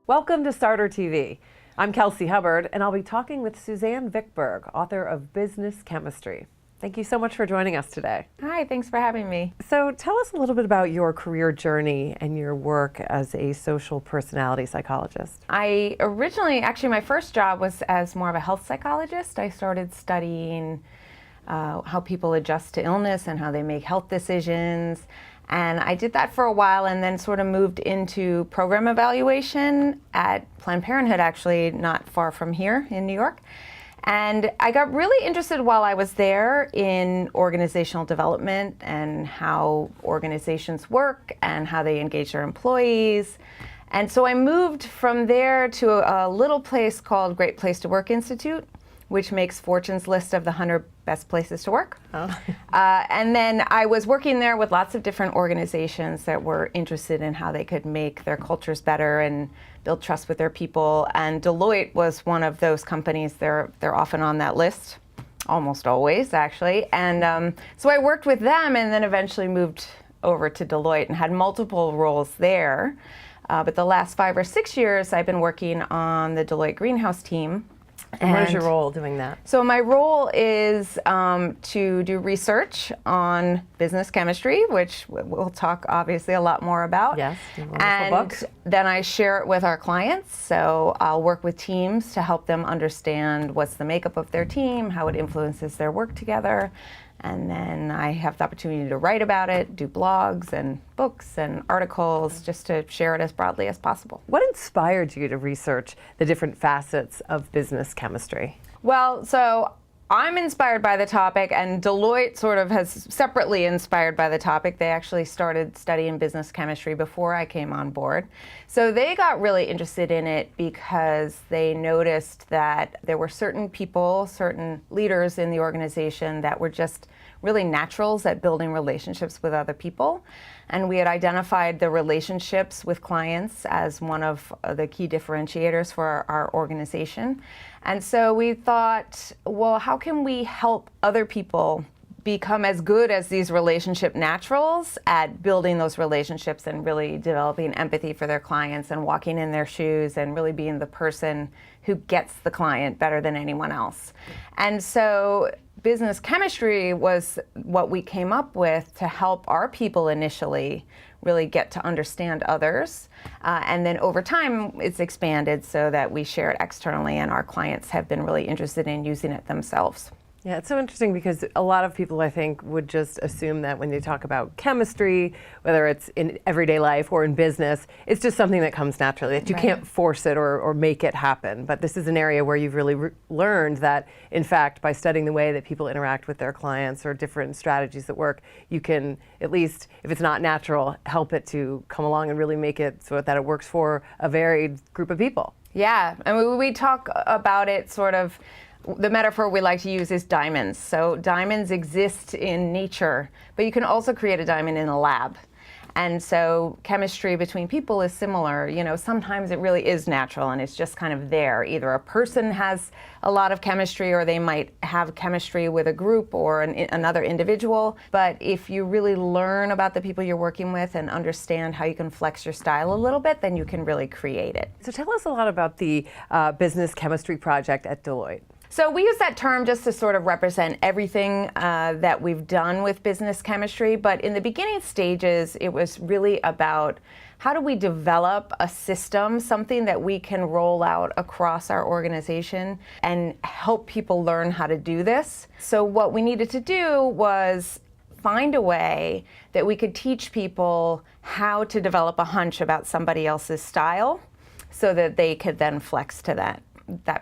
Welcome to Sarder TV. I'm Kelsey Hubbard, and I'll be talking with Suzanne Vickberg, author of Business Chemistry. Thank you so much for joining us today. Hi, thanks for having me. So tell us a little bit about your career journey and your work as a social personality psychologist. Actually my first job was as more of a health psychologist. I started studying how people adjust to illness and how they make health decisions. And I did that for a while and then sort of moved into program evaluation at Planned Parenthood, actually not far from here in New York. And I got really interested while I was there in organizational development and how organizations work and how they engage their employees. And so I moved from there to a little place called Great Place to Work Institute, which makes Fortune's list of the 100 best places to work. Oh. And then I was working there with lots of different organizations that were interested in how they could make their cultures better and build trust with their people. And Deloitte was one of those companies. They're often on that list, almost always, actually. And so I worked with them and then eventually moved over to Deloitte and had multiple roles there. But the last 5 or 6 years, I've been working on the Deloitte Greenhouse team. And what is your role doing that? So my role is to do research on business chemistry, which we'll talk obviously a lot more about. Yes, and books. Then I share it with our clients. So I'll work with teams to help them understand what's the makeup of their team, how it influences their work together. And then I have the opportunity to write about it, do blogs and books and articles, just to share it as broadly as possible. What inspired you to research the different facets of business chemistry? Well, so I'm inspired by the topic, and Deloitte sort of has separately inspired by the topic. They actually started studying business chemistry before I came on board. So they got really interested in it because they noticed that there were certain people, certain leaders in the organization that were just really naturals at building relationships with other people. And we had identified the relationships with clients as one of the key differentiators for our organization. And so we thought, well, how can we help other people become as good as these relationship naturals at building those relationships and really developing empathy for their clients and walking in their shoes and really being the person who gets the client better than anyone else. And so business chemistry was what we came up with to help our people initially really get to understand others. And then over time, it's expanded so that we share it externally, and our clients have been really interested in using it themselves. Yeah, it's so interesting because a lot of people, I think, would just assume that when they talk about chemistry, whether it's in everyday life or in business, it's just something that comes naturally, that you can't force it or make it happen. But this is an area where you've really learned that, in fact, by studying the way that people interact with their clients or different strategies that work, you can, at least if it's not natural, help it to come along and really make it so that it works for a varied group of people. Yeah, and we talk about it sort of. The metaphor we like to use is diamonds. So diamonds exist in nature, but you can also create a diamond in a lab. And so chemistry between people is similar. You know, sometimes it really is natural and it's just kind of there. Either a person has a lot of chemistry or they might have chemistry with a group or another individual. But if you really learn about the people you're working with and understand how you can flex your style a little bit, then you can really create it. So tell us a lot about the Business Chemistry Project at Deloitte. So we use that term just to sort of represent everything that we've done with business chemistry. But in the beginning stages, it was really about how do we develop a system, something that we can roll out across our organization and help people learn how to do this. So what we needed to do was find a way that we could teach people how to develop a hunch about somebody else's style so that they could then flex to that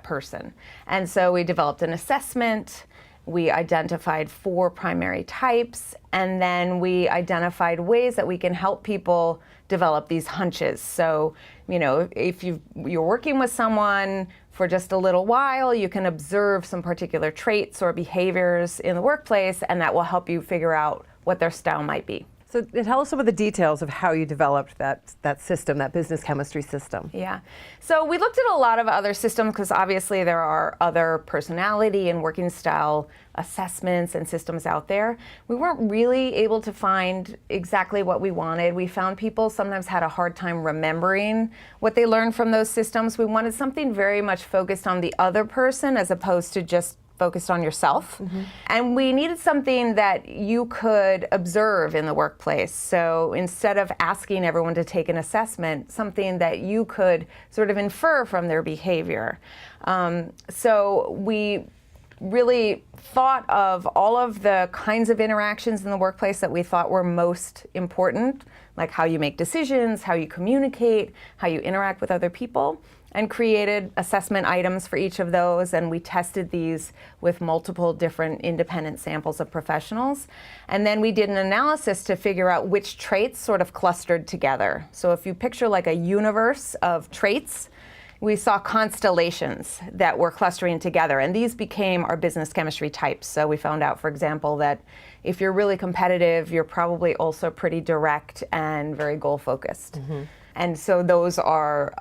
person. And so we developed an assessment, we identified 4 primary types, and then we identified ways that we can help people develop these hunches. So, you know, if you're working with someone for just a little while, you can observe some particular traits or behaviors in the workplace, and that will help you figure out what their style might be. So tell us some of the details of how you developed that system, that business chemistry system. Yeah. So we looked at a lot of other systems because obviously there are other personality and working style assessments and systems out there. We weren't really able to find exactly what we wanted. We found people sometimes had a hard time remembering what they learned from those systems. We wanted something very much focused on the other person as opposed to just focused on yourself. And we needed something that you could observe in the workplace. So instead of asking everyone to take an assessment, something that you could sort of infer from their behavior. So we really thought of all of the kinds of interactions in the workplace that we thought were most important, like how you make decisions, how you communicate, how you interact with other people, and created assessment items for each of those, and we tested these with multiple different independent samples of professionals. And then we did an analysis to figure out which traits sort of clustered together. So if you picture like a universe of traits, we saw constellations that were clustering together, and these became our business chemistry types. So we found out, for example, that if you're really competitive, you're probably also pretty direct and very goal-focused. And so those are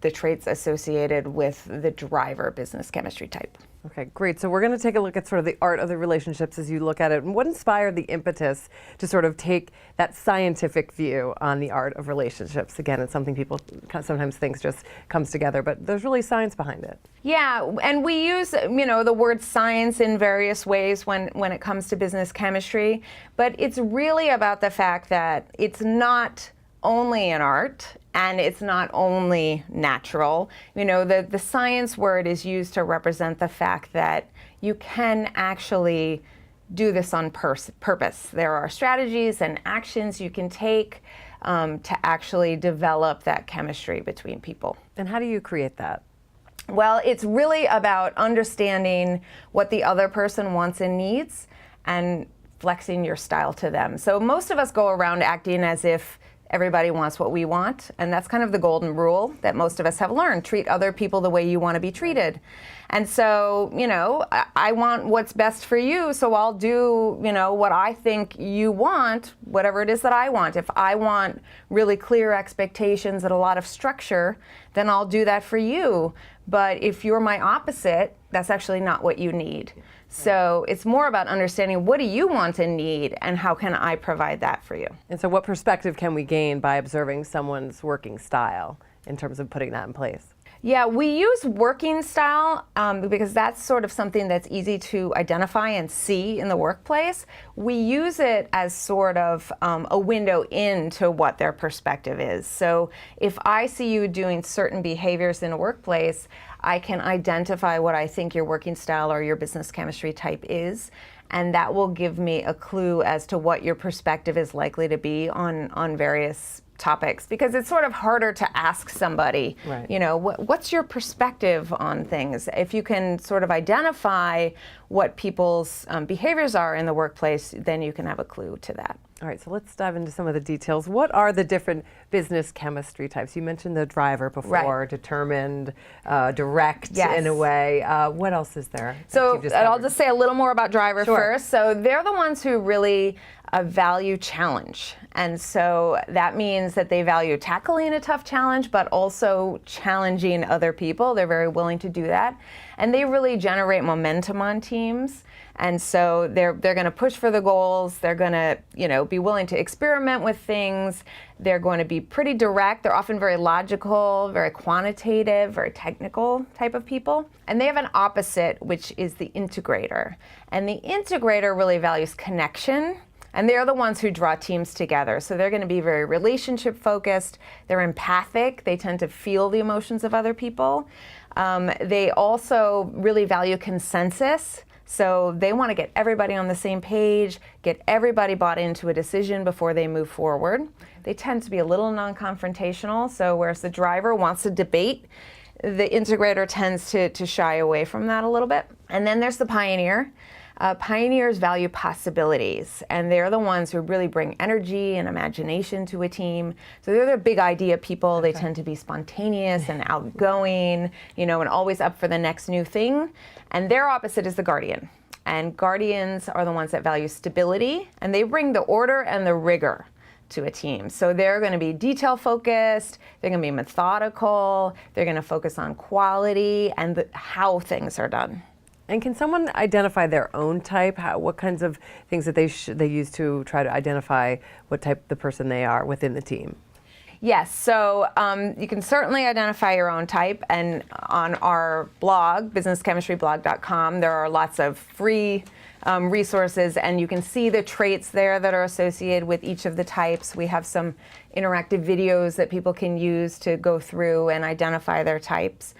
the traits associated with the driver business chemistry type. Okay, great. So we're going to take a look at sort of the art of the relationships as you look at it. And what inspired the impetus to sort of take that scientific view on the art of relationships? Again, it's something people sometimes think just comes together, but there's really science behind it. Yeah, and we use, the word science in various ways when it comes to business chemistry, but it's really about the fact that it's not only an art and it's not only natural. The science word is used to represent the fact that you can actually do this on purpose. There are strategies and actions you can take to actually develop that chemistry between people. And how do you create that? Well, it's really about understanding what the other person wants and needs and flexing your style to them. So most of us go around acting as if everybody wants what we want, and that's kind of the golden rule that most of us have learned. Treat other people the way you want to be treated. And so, I want what's best for you, so I'll do, what I think you want, whatever it is that I want. If I want really clear expectations and a lot of structure, then I'll do that for you. But if you're my opposite, that's actually not what you need. So it's more about understanding what do you want and need and how can I provide that for you. And so what perspective can we gain by observing someone's working style in terms of putting that in place? Yeah, we use working style because that's sort of something that's easy to identify and see in the workplace. We use it as sort of a window into what their perspective is. So if I see you doing certain behaviors in a workplace, I can identify what I think your working style or your business chemistry type is, and that will give me a clue as to what your perspective is likely to be on various topics, because it's sort of harder to ask somebody, right, what's your perspective on things? If you can sort of identify what people's behaviors are in the workplace, then you can have a clue to that. All right, so let's dive into some of the details. What are the different business chemistry types? You mentioned the driver before, right, determined, direct, yes, in a way. What else is there? So I'll just say a little more about driver, sure, first. So they're the ones who really value challenge. And so that means that they value tackling a tough challenge, but also challenging other people. They're very willing to do that. And they really generate momentum on teams. And so they're going to push for the goals. They're going to, be willing to experiment with things. They're going to be pretty direct. They're often very logical, very quantitative, very technical type of people. And they have an opposite, which is the integrator. And the integrator really values connection. And they're the ones who draw teams together. So they're going to be very relationship focused. They're empathic. They tend to feel the emotions of other people. They also really value consensus. So they want to get everybody on the same page, get everybody bought into a decision before they move forward. They tend to be a little non-confrontational. So whereas the driver wants to debate, the integrator tends to shy away from that a little bit. And then there's the pioneer. Pioneers value possibilities, and they're the ones who really bring energy and imagination to a team. So they're the big idea people. Okay. They tend to be spontaneous and outgoing, and always up for the next new thing. And their opposite is the guardian. And guardians are the ones that value stability, and they bring the order and the rigor to a team. So they're going to be detail focused, they're going to be methodical, they're going to focus on quality and how things are done. And can someone identify their own type? What kinds of things that they use to try to identify what type the person they are within the team? Yes, so you can certainly identify your own type, and on our blog, businesschemistryblog.com, there are lots of free resources, and you can see the traits there that are associated with each of the types. We have some interactive videos that people can use to go through and identify their types.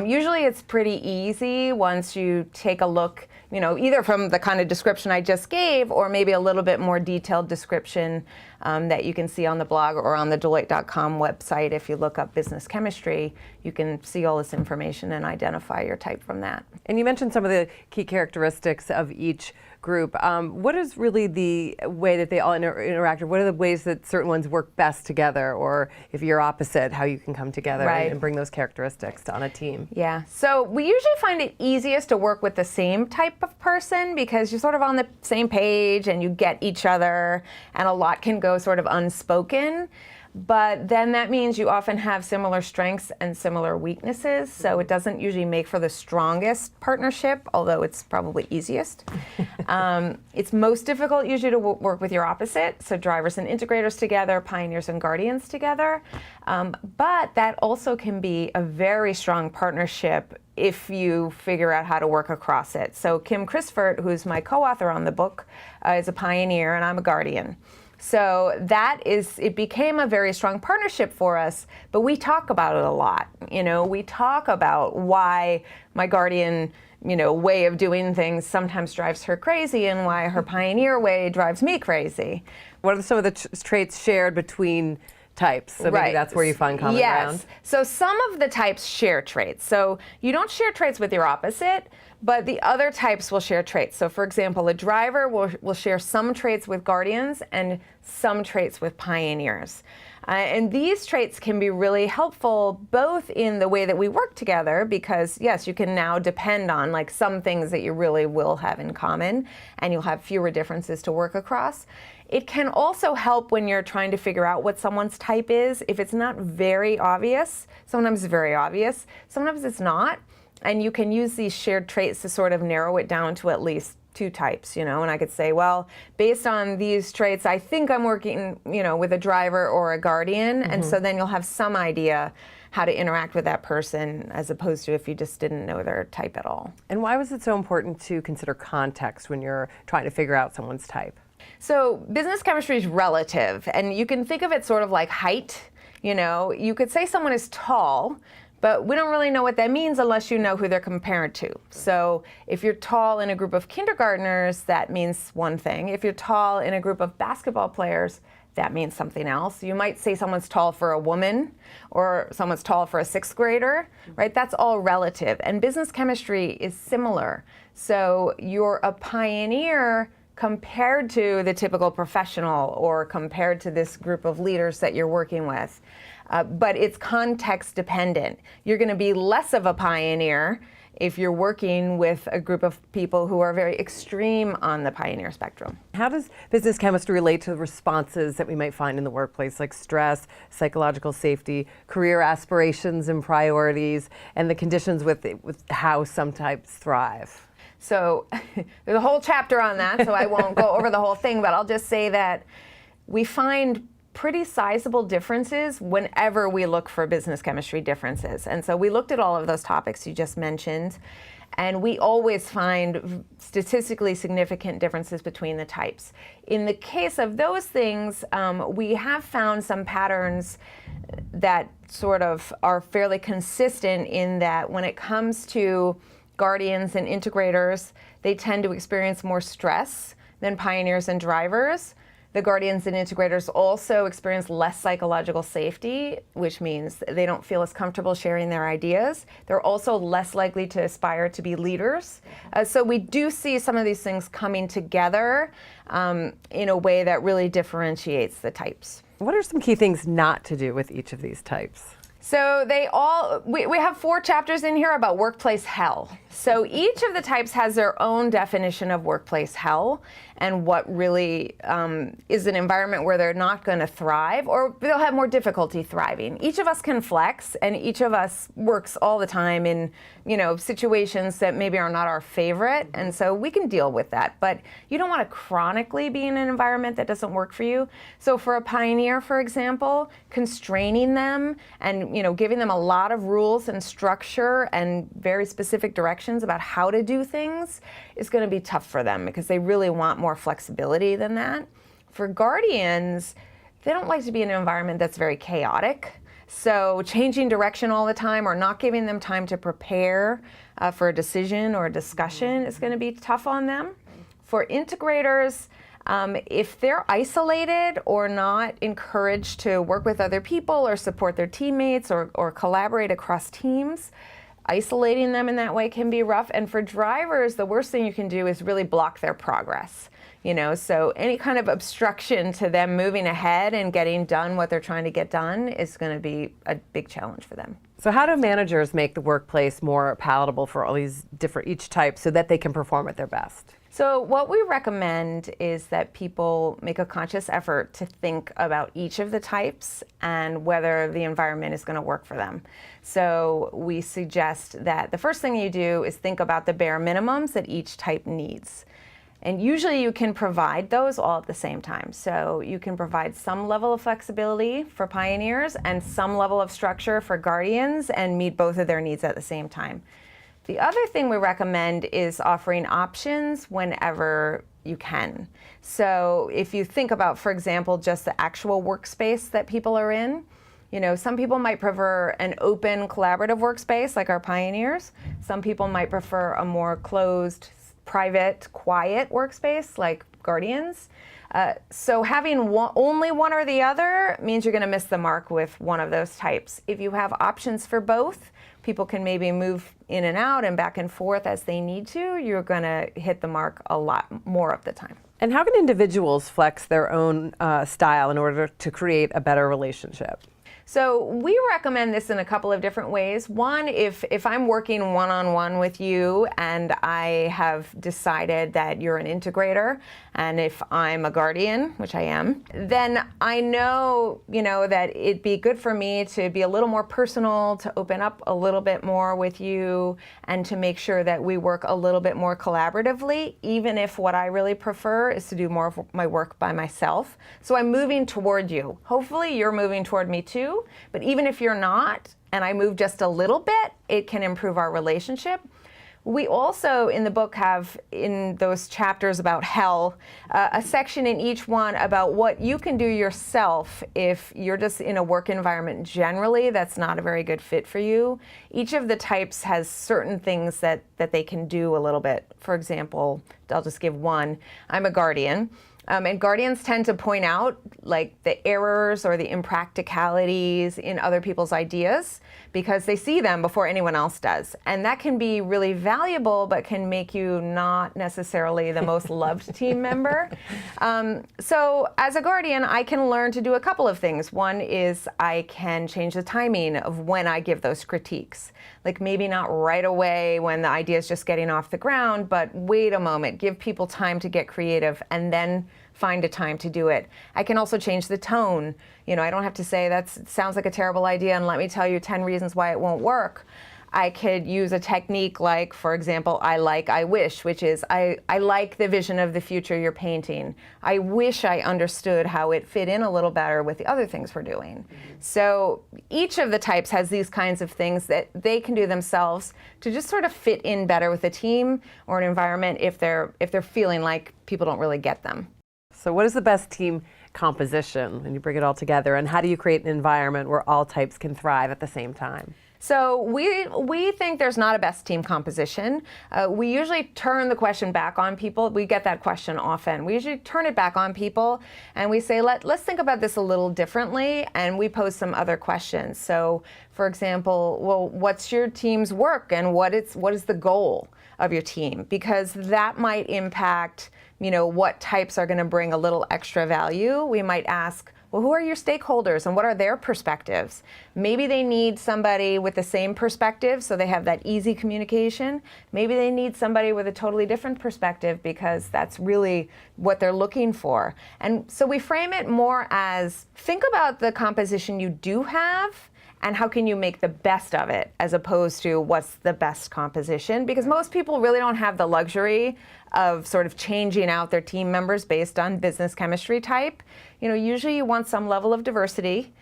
Usually it's pretty easy once you take a look, either from the kind of description I just gave or maybe a little bit more detailed description that you can see on the blog or on the Deloitte.com website. If you look up business chemistry, you can see all this information and identify your type from that. And you mentioned some of the key characteristics of each group. What is really the way that they all interact, or what are the ways that certain ones work best together, or if you're opposite, how you can come together and bring those characteristics on a team? Yeah, so we usually find it easiest to work with the same type of person because you're sort of on the same page and you get each other, and a lot can go sort of unspoken. But then that means you often have similar strengths and similar weaknesses, so it doesn't usually make for the strongest partnership, although it's probably easiest. It's most difficult usually to work with your opposite, so drivers and integrators together, pioneers and guardians together. But that also can be a very strong partnership if you figure out how to work across it. So Kim Crisford, who's my co-author on the book, is a pioneer and I'm a guardian. So it became a very strong partnership for us, but we talk about it a lot. We talk about why my guardian, way of doing things sometimes drives her crazy and why her pioneer way drives me crazy. What are some of the traits shared between types? So maybe that's where you find common ground. So some of the types share traits. So you don't share traits with your opposite, but the other types will share traits. So for example, a driver will share some traits with guardians and some traits with pioneers. And these traits can be really helpful both in the way that we work together, because yes, you can now depend on like some things that you really will have in common and you'll have fewer differences to work across. It can also help when you're trying to figure out what someone's type is. If it's not very obvious, sometimes it's very obvious, sometimes it's not. And you can use these shared traits to sort of narrow it down to at least two types, and I could say, well, based on these traits, I think I'm working, with a driver or a guardian. And so then you'll have some idea how to interact with that person as opposed to if you just didn't know their type at all. And why was it so important to consider context when you're trying to figure out someone's type? So business chemistry is relative, and you can think of it sort of like height. You could say someone is tall, but we don't really know what that means unless you know who they're compared to. So if you're tall in a group of kindergartners, that means one thing. If you're tall in a group of basketball players, that means something else. You might say someone's tall for a woman or someone's tall for a sixth grader, right? That's all relative. And business chemistry is similar. So you're a pioneer compared to the typical professional or compared to this group of leaders that you're working with. But it's context dependent. You're going to be less of a pioneer if you're working with a group of people who are very extreme on the pioneer spectrum. How does business chemistry relate to the responses that we might find in the workplace, like stress, psychological safety, career aspirations and priorities, and the conditions with how some types thrive? So there's a whole chapter on that, so I won't go over the whole thing, but I'll just say that we find pretty sizable differences whenever we look for business chemistry differences. And so we looked at all of those topics you just mentioned, and we always find statistically significant differences between the types. In the case of those things, we have found some patterns that sort of are fairly consistent in that when it comes to guardians and integrators, they tend to experience more stress than pioneers and drivers. The guardians and integrators also experience less psychological safety, which means they don't feel as comfortable sharing their ideas. They're also less likely to aspire to be leaders. So we do see some of these things coming together in a way that really differentiates the types. What are some key things not to do with each of these types? So we have 4 chapters in here about workplace hell. So each of the types has their own definition of workplace hell and what really is an environment where they're not going to thrive, or they'll have more difficulty thriving. Each of us can flex, and each of us works all the time in situations that maybe are not our favorite, and so we can deal with that. But you don't want to chronically be in an environment that doesn't work for you. So for a pioneer, for example, constraining them and giving them a lot of rules and structure and very specific directions about how to do things is going to be tough for them, because they really want more flexibility than that. For guardians, they don't like to be in an environment that's very chaotic. So changing direction all the time or not giving them time to prepare for a decision or a discussion is going to be tough on them. For integrators, if they're isolated or not encouraged to work with other people or support their teammates or collaborate across teams, isolating them in that way can be rough. And for drivers, the worst thing you can do is really block their progress. So any kind of obstruction to them moving ahead and getting done what they're trying to get done is going to be a big challenge for them. So how do managers make the workplace more palatable for all these each type so that they can perform at their best? So what we recommend is that people make a conscious effort to think about each of the types and whether the environment is going to work for them. So we suggest that the first thing you do is think about the bare minimums that each type needs. And usually you can provide those all at the same time. So you can provide some level of flexibility for pioneers and some level of structure for guardians and meet both of their needs at the same time. The other thing we recommend is offering options whenever you can. So if you think about, for example, just the actual workspace that people are in, some people might prefer an open collaborative workspace like our pioneers. Some people might prefer a more closed, private, quiet workspace like guardians. So having only one or the other means you're going to miss the mark with one of those types. If you have options for both, people can maybe move in and out and back and forth as they need to. You're going to hit the mark a lot more of the time. And how can individuals flex their own style in order to create a better relationship? So we recommend this in a couple of different ways. One, if I'm working one-on-one with you and I have decided that you're an integrator, and if I'm a guardian, which I am, then I know, that it'd be good for me to be a little more personal, to open up a little bit more with you, and to make sure that we work a little bit more collaboratively, even if what I really prefer is to do more of my work by myself. So I'm moving toward you. Hopefully you're moving toward me too. But even if you're not, and I move just a little bit, it can improve our relationship. We also, in the book, have in those chapters about hell, a section in each one about what you can do yourself if you're just in a work environment generally that's not a very good fit for you. Each of the types has certain things that they can do a little bit. For example, I'll just give one. I'm a guardian. And guardians tend to point out the errors or the impracticalities in other people's ideas because they see them before anyone else does. And that can be really valuable, but can make you not necessarily the most loved team member. So as a guardian, I can learn to do a couple of things. One is I can change the timing of when I give those critiques. Maybe not right away when the idea is just getting off the ground, but wait a moment, give people time to get creative and then find a time to do it. I can also change the tone. I don't have to say that sounds like a terrible idea and let me tell you 10 reasons why it won't work. I could use a technique like, for example, I wish, which is I like the vision of the future you're painting. I wish I understood how it fit in a little better with the other things we're doing. So each of the types has these kinds of things that they can do themselves to just sort of fit in better with a team or an environment if they're feeling like people don't really get them. So what is the best team composition when you bring it all together, and how do you create an environment where all types can thrive at the same time? So we think there's not a best team composition. We usually turn the question back on people. We get that question often. We usually turn it back on people and we say, let's think about this a little differently, and we pose some other questions. So for example, well, what's your team's work and what is the goal of your team? Because that might impact what types are going to bring a little extra value. We might ask, well, who are your stakeholders and what are their perspectives? Maybe they need somebody with the same perspective so they have that easy communication. Maybe they need somebody with a totally different perspective because that's really what they're looking for. And so we frame it more as, think about the composition you do have and how can you make the best of it, as opposed to what's the best composition, because most people really don't have the luxury of sort of changing out their team members based on business chemistry type. Usually you want some level of diversity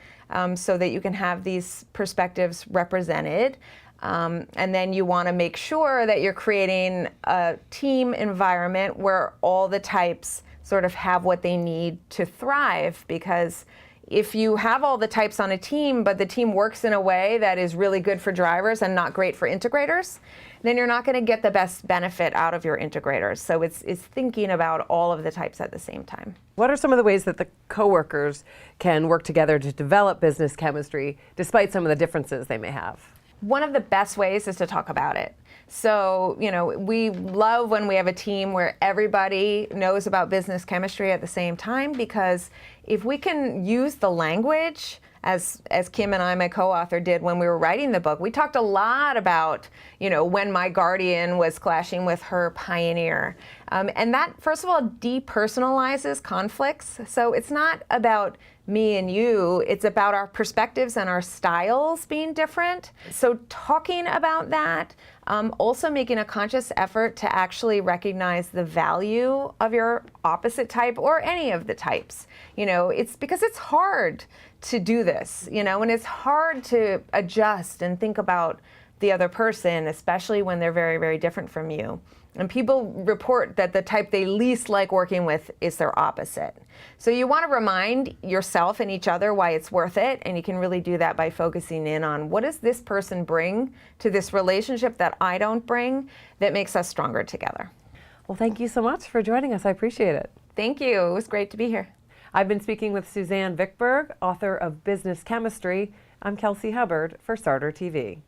so that you can have these perspectives represented. And then you want to make sure that you're creating a team environment where all the types sort of have what they need to thrive, because if you have all the types on a team, but the team works in a way that is really good for drivers and not great for integrators, then you're not going to get the best benefit out of your integrators. So it's thinking about all of the types at the same time. What are some of the ways that the coworkers can work together to develop business chemistry, despite some of the differences they may have? One of the best ways is to talk about it. So, we love when we have a team where everybody knows about business chemistry at the same time, because if we can use the language, as Kim and I, my co-author, did when we were writing the book, we talked a lot about, when my Guardian was clashing with her Pioneer. And that, first of all, depersonalizes conflicts. So it's not about me and you, it's about our perspectives and our styles being different. So talking about that, also making a conscious effort to actually recognize the value of your opposite type or any of the types. It's because it's hard to do this, and it's hard to adjust and think about the other person, especially when they're very, very different from you. And people report that the type they least like working with is their opposite. So you want to remind yourself and each other why it's worth it, and you can really do that by focusing in on, what does this person bring to this relationship that I don't bring that makes us stronger together? Well, thank you so much for joining us. I appreciate it. Thank you. It was great to be here. I've been speaking with Suzanne Vickberg, author of Business Chemistry. I'm Kelsey Hubbard for Sarder TV.